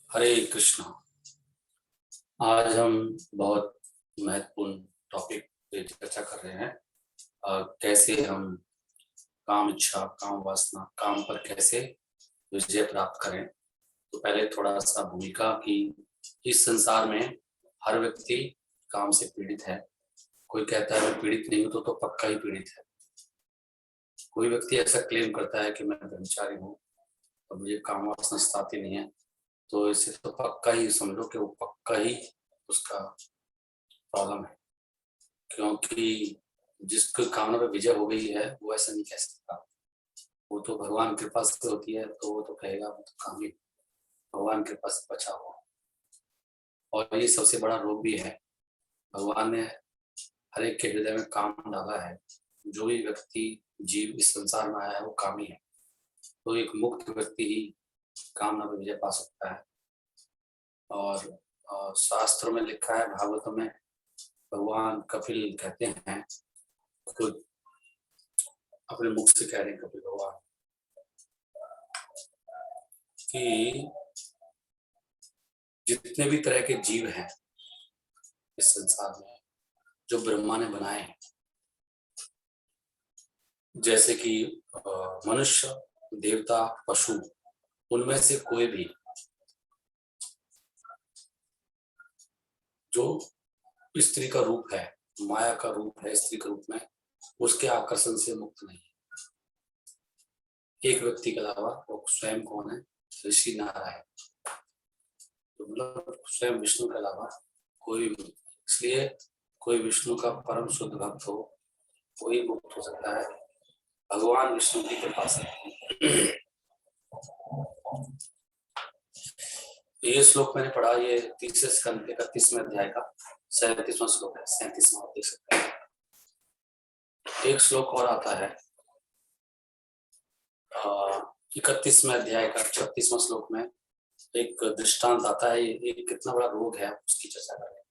हरे कृष्णा। आज हम बहुत महत्वपूर्ण टॉपिक पे चर्चा कर रहे हैं। कैसे हम काम इच्छा, काम वासना, काम पर कैसे विजय प्राप्त करें। तो पहले थोड़ा सा भूमिका की, इस संसार में हर व्यक्ति काम से पीड़ित है। कोई कहता है मैं पीड़ित नहीं हूं तो पक्का ही पीड़ित है। कोई व्यक्ति ऐसा क्लेम करता है कि मैं ब्रह्मचारी हूँ और मुझे काम वासना सताती नहीं है, तो इसे तो पक्का ही समझो कि वो पक्का ही उसका प्रॉब्लम है। क्योंकि जिसकी कामना पे विजय हो गई है वो ऐसा नहीं कह सकता। वो तो भगवान की कृपा से होती है, तो वो तो कहेगा वो तो काम ही भगवान की कृपा से बचा हुआ। और ये सबसे बड़ा रोग भी है। भगवान ने हर एक के हृदय में काम डाला है। जो भी व्यक्ति जीव इस संसार में आया है वो कामी है। तो एक मुक्त व्यक्ति ही कामना पे विजय पा सकता है। और शास्त्रों में लिखा है, भागवतों में भगवान कपिल कहते हैं, खुद अपने मुख से कह रहे हैं कपिल भगवान कि जितने भी तरह के जीव हैं इस संसार में जो ब्रह्मा ने बनाए हैं, जैसे कि मनुष्य, देवता, पशु, उनमें से कोई भी जो स्त्री का रूप है, माया का रूप है, स्त्री के रूप में, उसके आकर्षण से मुक्त नहीं है। एक व्यक्ति के अलावा, वो स्वयं कौन है? ऋषि नारायण। तो मतलब स्वयं विष्णु के अलावा कोई भी, इसलिए कोई विष्णु का परम शुद्ध भक्त हो, कोई मुक्त हो सकता है भगवान विष्णु की कृपा से। ये श्लोक मैंने पढ़ा, ये तीसरे स्कंद के 31वें अध्याय का 37वां श्लोक है। 37वां आप देख सकते हैं। एक श्लोक और आता है 31वें अध्याय का 36वां श्लोक में। एक दृष्टांत आता है, ये कितना बड़ा रोग है उसकी चर्चा कर रहे हैं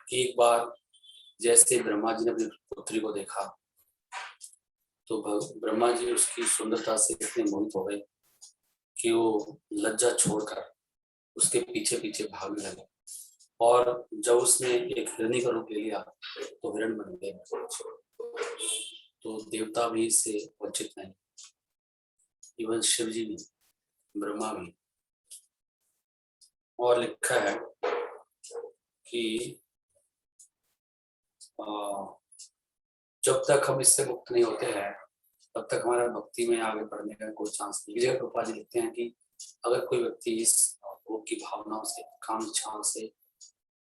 कि एक बार जैसे ब्रह्मा जी ने अपनी पुत्री को देखा तो ब्रह्मा जी उसकी सुंदरता से इतने मोहित हो गए कि वो लज्जा छोड़कर उसके पीछे पीछे भागने लगे। और जब उसने एक हिरणी का रूप ले लिया तो हिरण बन गए। तो देवता भी इससे वंचित नहीं, इवन शिव जी भी, ब्रह्मा भी। और लिखा है कि जब तक हम इससे मुक्त नहीं होते हैं तब तक हमारा भक्ति में आगे बढ़ने का कोई चांस नहीं। विजय प्रभुपाद जी लिखते हैं कि अगर कोई व्यक्ति इस भोग की भावनाओं से, काम इच्छाओं से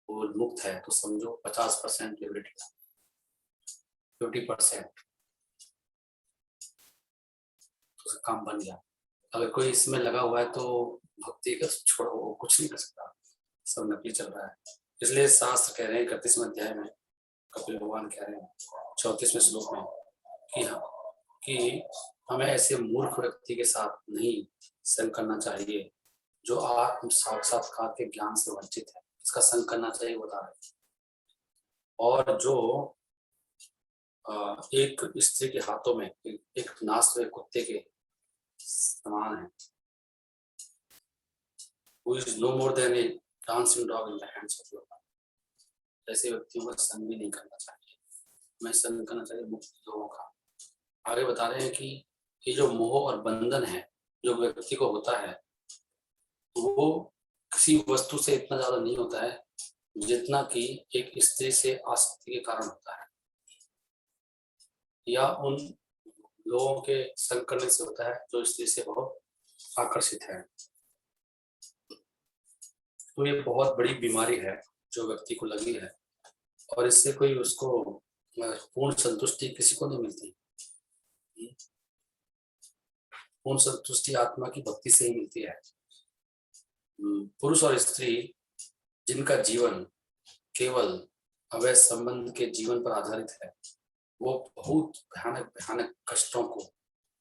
वो मुक्त है तो समझो 50% लिबरेटेड, 50% तो काम बन गया। अगर कोई इसमें लगा हुआ है तो भक्ति का छोड़ो, वो कुछ नहीं कर सकता, सब नकली चल रहा है। इसलिए शास्त्र कह रहे हैं 31वें अध्याय में, कपिल भगवान कह रहे हैं 34वें श्लोक में कि हाँ, कि हमें ऐसे मूर्ख व्यक्ति के साथ नहीं संग करना चाहिए जो आत्म साक्षात्कार के ज्ञान से वंचित है। इसका संग करना चाहिए बता रहे। और जो एक स्त्री के हाथों में एक नाश हुए कुत्ते के समान है, who is no more than a dancing dog in the hands of your, ऐसे व्यक्तियों का संग भी नहीं करना चाहिए। मैं संग करना चाहिए मुक्त लोगों का। आगे बता रहे हैं कि ये जो मोह और बंधन है जो व्यक्ति को होता है, वो किसी वस्तु से इतना ज्यादा नहीं होता है जितना कि एक स्त्री से आसक्ति के कारण होता है, या उन लोगों के संग करने से होता है जो स्त्री से बहुत आकर्षित है। तो ये बहुत बड़ी बीमारी है जो व्यक्ति को लगी है, और इससे कोई उसको पूर्ण संतुष्टि किसी को नहीं मिलती। पूर्ण संतुष्टि आत्मा की भक्ति से ही मिलती है। पुरुष और स्त्री जिनका जीवन केवल अवैध संबंध के जीवन पर आधारित है, वो बहुत भयानक भयानक कष्टों को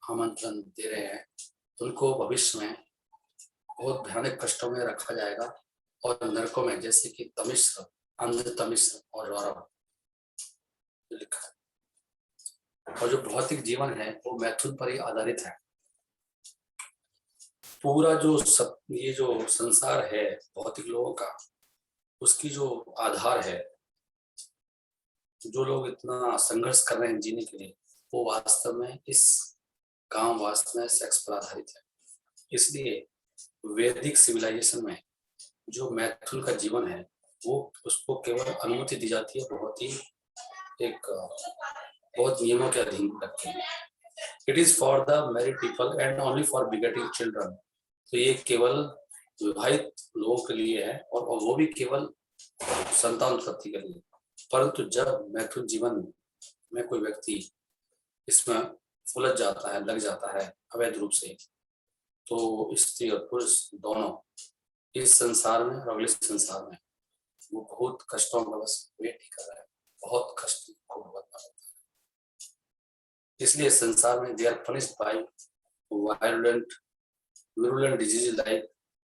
आमंत्रण दे रहे हैं। उनको भविष्य में बहुत भयानक कष्टों में रखा जाएगा और नरकों में, जैसे कि तमिश्र, अंध तमिश्र और रौरव लिखा है। और जो भौतिक जीवन है वो मैथुन पर ही आधारित है। पूरा ये जो संसार है भौतिक लोगों का, उसकी जो आधार है, जो लोग इतना संघर्ष कर रहे हैं जीने के लिए, वो वास्तव में इस काम वासना सेक्स पर आधारित है। इसलिए वैदिक सिविलाइजेशन में जो मैथुन का जीवन है, वो उसको केवल अनुमति दी जाती है बहुत नियमों के अधीन रखे। It is for the married people and only for begetting children. तो ये केवल विवाहित लोगों के लिए है, और वो भी केवल संतान उत्पत्ति के लिए। परंतु जब मैथुन जीवन में कोई व्यक्ति इसमें उलझ जाता है, लग जाता है अवैध रूप से, तो स्त्री और पुरुष दोनों इस संसार में और अगले संसार में वो बहुत कष्टों का बस वेट ही कर रहा है, बहुत कष्ट को भुगतना पड़ता है। इसलिए संसार में they are punished by virulent disease like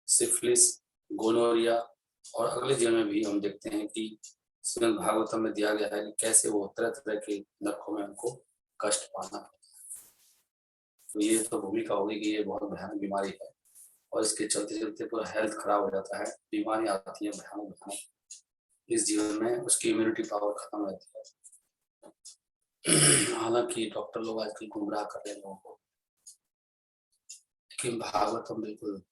syphilis, gonorrhoea, और अगले जीवन में भी हम देखते हैं कि श्रीमद् भागवतम में दिया गया है कि कैसे वो तरह तरह के नरकों में उनको कष्ट पाना है। तो ये तो भूमिका होगी कि ये बहुत भयानक बीमारी है, और इसके चलते चलते पूरा हेल्थ खराब हो जाता है, बीमारी आती है भयानक भयानक, इस जीवन में उसकी इम्यूनिटी पावर खत्म हो जाती है। हालांकि डॉक्टर लोग आजकल गुमराह कर रहे हैं लोगों को, लेकिन भागवतम बिल्कुल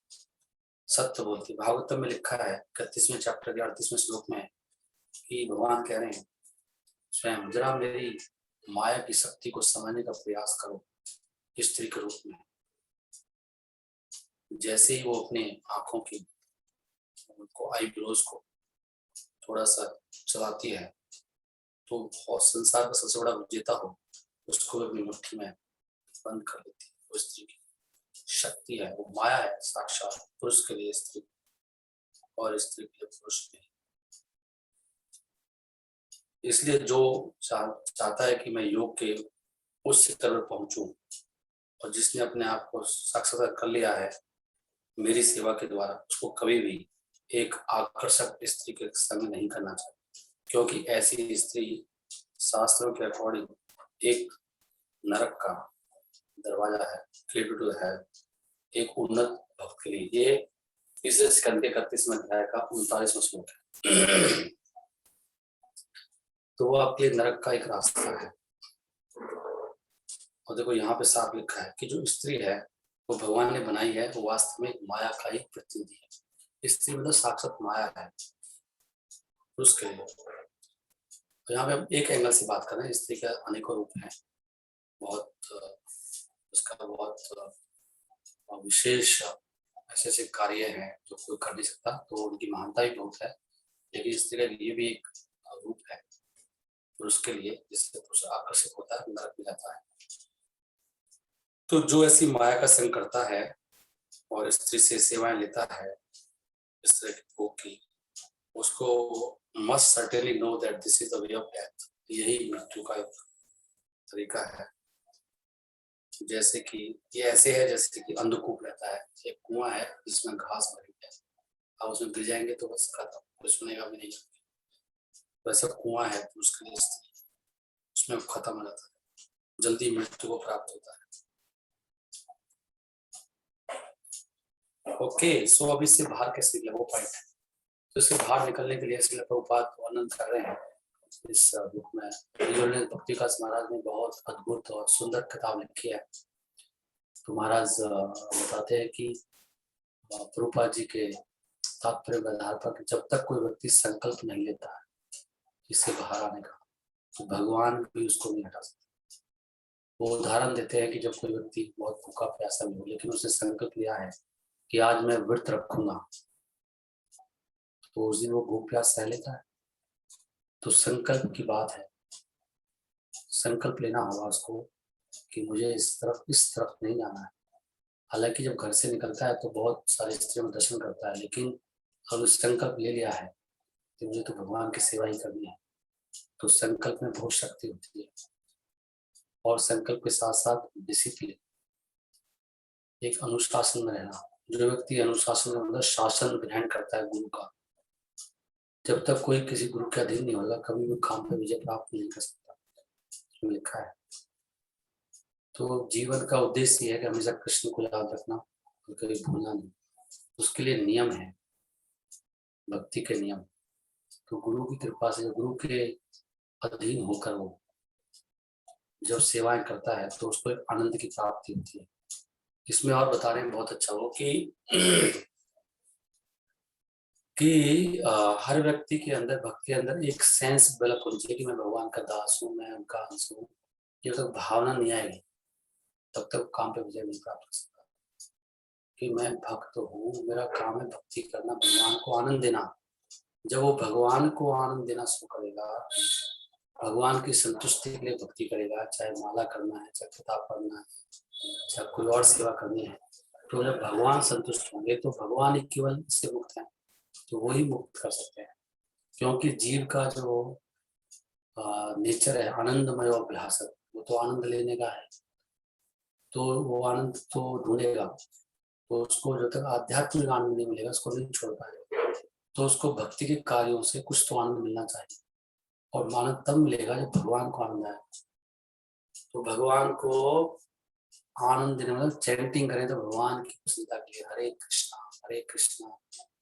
सत्य बोलती है। भागवतम में लिखा है 31वें चैप्टर के 38वें श्लोक में कि भगवान कह रहे हैं, स्वयं जरा मेरी माया की शक्ति को समझने का प्रयास करो स्त्री के रूप में। जैसे ही वो अपने आंखों की आईब्रोज को थोड़ा सा चलाती है, तो बहुत संसार का सबसे बड़ा विजेता हो उसको अपनी मुट्ठी में बंद कर लेती है। वो स्त्री की शक्ति है, वो माया है साक्षात, पुरुष के लिए स्त्री और स्त्री के लिए पुरुष में। इसलिए जो चाहता है कि मैं योग के उस शिखर पर पहुंचूं, और जिसने अपने आप को साक्षात्कार कर लिया है मेरी सेवा के द्वारा, उसको कभी भी एक आकर्षक स्त्री के संग नहीं करना चाहिए, क्योंकि ऐसी स्त्री शास्त्रों के अकॉर्डिंग एक नरक का दरवाजा है, है एक उन्नत भक्त के लिए। ये तीसरे स्कंद के 31वें अध्याय का 39वां श्लोक है। तो वो आपके नरक का एक रास्ता है। और देखो यहाँ पे साफ लिखा है कि जो स्त्री है वो भगवान ने बनाई है, वो वास्तव में माया का एक प्रतिनिधि है। स्त्री मतलब साक्षात माया है उसके लिए। तो यहाँ पे हम एक एंगल से बात कर रहे हैं, स्त्री के अनेकों रूप हैं, उसका बहुत विशेष ऐसे ऐसे कार्य हैं जो कोई कर नहीं सकता, तो उनकी महानता भी बहुत है। लेकिन स्त्री का ये भी एक रूप है पुरुष के लिए, जिससे पुरुष आकर्षित होता है, नरक में जाता है। तो जो ऐसी माया का संग करता है और स्त्री से सेवाएं लेता है इस तरह की भोग की, उसको must certainly know that this is the way of death. यही मृत्यु का एक तरीका है। जैसे कि ये ऐसे है जैसे कि अंधकूप रहता है, एक कुआं है जिसमें घास भरी है, आप उसमें गिर जाएंगे तो बस खत्म, कोई सुनेगा भी नहीं। वैसे कुआं है तो उसके लिए उसमें खत्म हो जाता है, जल्दी मृत्यु को प्राप्त होता है। ओके, सो अब इससे बाहर कैसे निकले, वो पॉइंट है। तो इससे बाहर निकलने के लिए श्रील प्रभुपाद वर्णन कर रहे हैं इस बुक में। भक्ति विकास महाराज ने बहुत अद्भुत और सुंदर किताब लिखी है। तो महाराज बताते हैं कि प्रभुपाद जी के तात्पर्य के आधार पर जब तक कोई व्यक्ति संकल्प नहीं लेता है इससे बाहर आने का, तो भगवान भी उसको नहीं हटा सकते। वो उदाहरण देते हैं कि जब कोई व्यक्ति बहुत भूखा प्यासा भी हो, लेकिन उसने संकल्प लिया है कि आज मैं व्रत रखूंगा, तो उस दिन वो भूख प्यास सह लेता है। तो संकल्प की बात है, संकल्प लेना होगा उसको कि मुझे इस तरफ नहीं जाना है। हालांकि जब घर से निकलता है तो बहुत सारे स्त्रियों में दर्शन करता है, लेकिन अगर संकल्प ले लिया है कि मुझे तो भगवान की सेवा ही करनी है, तो संकल्प में बहुत शक्ति होती है। और संकल्प के साथ साथ डिसिप्लिन, एक अनुशासन में रहना। जो व्यक्ति अनुशासन में मतलब शासन ग्रहण करता है गुरु का, जब तक कोई किसी गुरु के अधीन नहीं होगा कभी भी काम पे विजय प्राप्त नहीं कर सकता, लिखा है। तो जीवन का उद्देश्य है कि हमेशा कृष्ण को याद रखना, तो कभी भूलना नहीं। उसके लिए नियम है, भक्ति के नियम। तो गुरु की कृपा से, गुरु के अधीन होकर वो जब सेवाएं करता है तो उसको एक आनंद की प्राप्ति होती है। इसमें और बता रहे हैं बहुत अच्छा वो कि हर व्यक्ति के अंदर, भक्ति के अंदर एक सेंस डेवलप होनी चाहिए कि मैं भगवान का दास हूँ, मैं उनका अंश हूँ। जब तक भावना नहीं आएगी तब तक काम पे विजय नहीं प्राप्त हो सकता। कि मैं भक्त हूँ, मेरा काम है भक्ति करना, भगवान को आनंद देना। जब वो भगवान को आनंद देना शुरू करेगा, भगवान की संतुष्टि के लिए भक्ति करेगा, चाहे माला करना है, चाहे किताब पढ़ना है, चाहे कोई और सेवा करनी है, तो जब भगवान संतुष्ट होंगे तो भगवान ही केवल इससे मुक्त है, तो वही मुक्त कर सकते हैं। क्योंकि जीव का जो नेचर है आनंदमय और अभ्यासक, वो तो आनंद लेने का है, तो वो आनंद तो ढूंढेगा। तो उसको जब तक आध्यात्मिक आनंद नहीं मिलेगा उसको नहीं छोड़ पाएगा। तो उसको भक्ति के कार्यों से कुछ तो आनंद मिलना चाहिए, और आनंद तब मिलेगा जब भगवान को आनंद आए। तो भगवान को आनंद देने मतलब चैंटिंग करें तो भगवान की प्रसन्नता के लिए हरे कृष्णा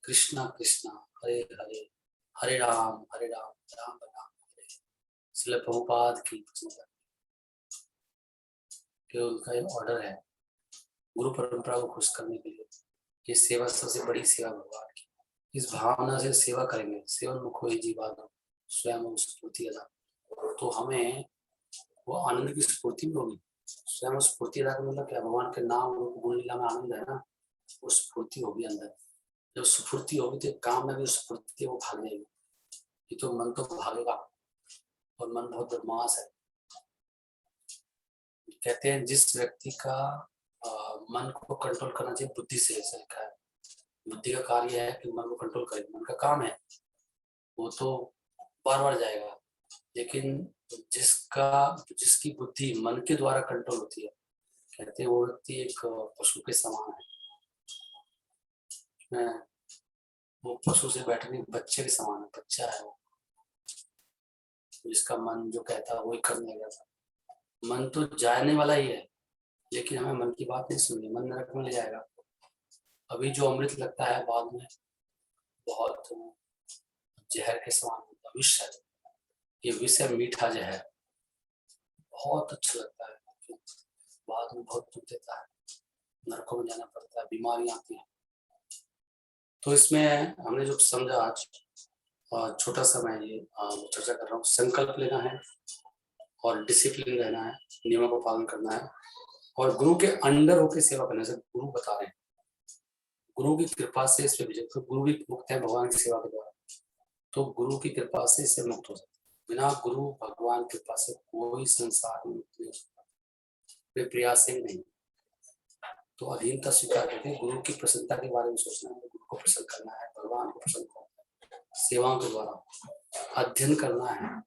कृष्णा कृष्णा हरे हरे, हरे राम राम राम हरे। इसलिए प्रभुपाद की प्रसन्नता के उनका ये ऑर्डर है गुरु परंपरा को खुश करने के लिए। ये सेवा सबसे बड़ी सेवा भगवान की। इस भावना से सेवा करेंगे, सेवन मुखो ही जीवात्मा स्वयं स्फूर्ति अदा, तो हमें वो आनंद की स्फूर्ति भी होगी। स्वयं स्फूर्ति अदा का मतलब क्या, भगवान के नाम रूप गुण लीला में आनंद है ना, वो स्फूर्ति होगी अंदर। जब स्फूर्ति होगी तो काम में भी स्फूर्ति वो भाग जाएगी। ये तो मन तो भागेगा, और मन बहुत बदमाश है। कहते हैं जिस व्यक्ति का मन को कंट्रोल करना चाहिए बुद्धि से, ऐसा लिखा है। बुद्धि का कार्य है कि मन को कंट्रोल करे, मन का काम है, वो तो बार बार जाएगा। लेकिन जिसकी बुद्धि मन के द्वारा कंट्रोल होती है, कहते हैं वो व्यक्ति एक पशु के समान है। वो पशु से बैठने बच्चे के समान है, बच्चा है वो, जिसका मन जो कहता है वही करने लगा। मन तो जाने वाला ही है, लेकिन हमें मन की बात नहीं सुननी, मन नरक में ले जाएगा। अभी जो अमृत लगता है बाद में बहुत जहर के समान होता है, विष है। ये विष है, मीठा जहर, बहुत अच्छा लगता है, बाद में बहुत दुख देता है, नरकों में जाना पड़ता है, बीमारियां आती हैं। तो इसमें हमने जो समझा आज, छोटा सा मैं ये चर्चा कर रहा हूँ। संकल्प लेना है और डिसिप्लिन रहना है, नियमों का पालन करना है, और गुरु के अंडर होकर सेवा करने से गुरु बता रहे हैं, गुरु की कृपा से इसमें विजय। तो गुरु भी मुक्त है भगवान की सेवा के द्वारा, तो गुरु की कृपा से इससे मुक्त हो सकते। बिना गुरु भगवान की कृपा से कोई संसार में मुक्त नहीं हो सकता, वे प्रयास से भी नहीं। तो अधीनता स्वीकार करके गुरु की प्रसन्नता के बारे में सोचना है, गुरु को प्रसन्न करना है, भगवान को प्रसन्न करना है, सेवाओं के द्वारा अध्ययन करना है।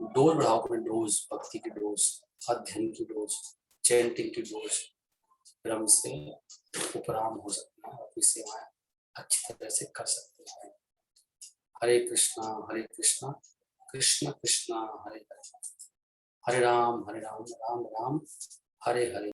डोज बढ़ाओ अपने, डोज, भक्ति की डोज, अध्ययन की डोज, चैंटिंग की डोज, क्रम से उपराम हो सकते हैं, अपनी सेवाएं अच्छी तरह से कर सकते हैं। हरे कृष्णा कृष्ण कृष्णा हरे हरे, हरे राम राम राम हरे हरे।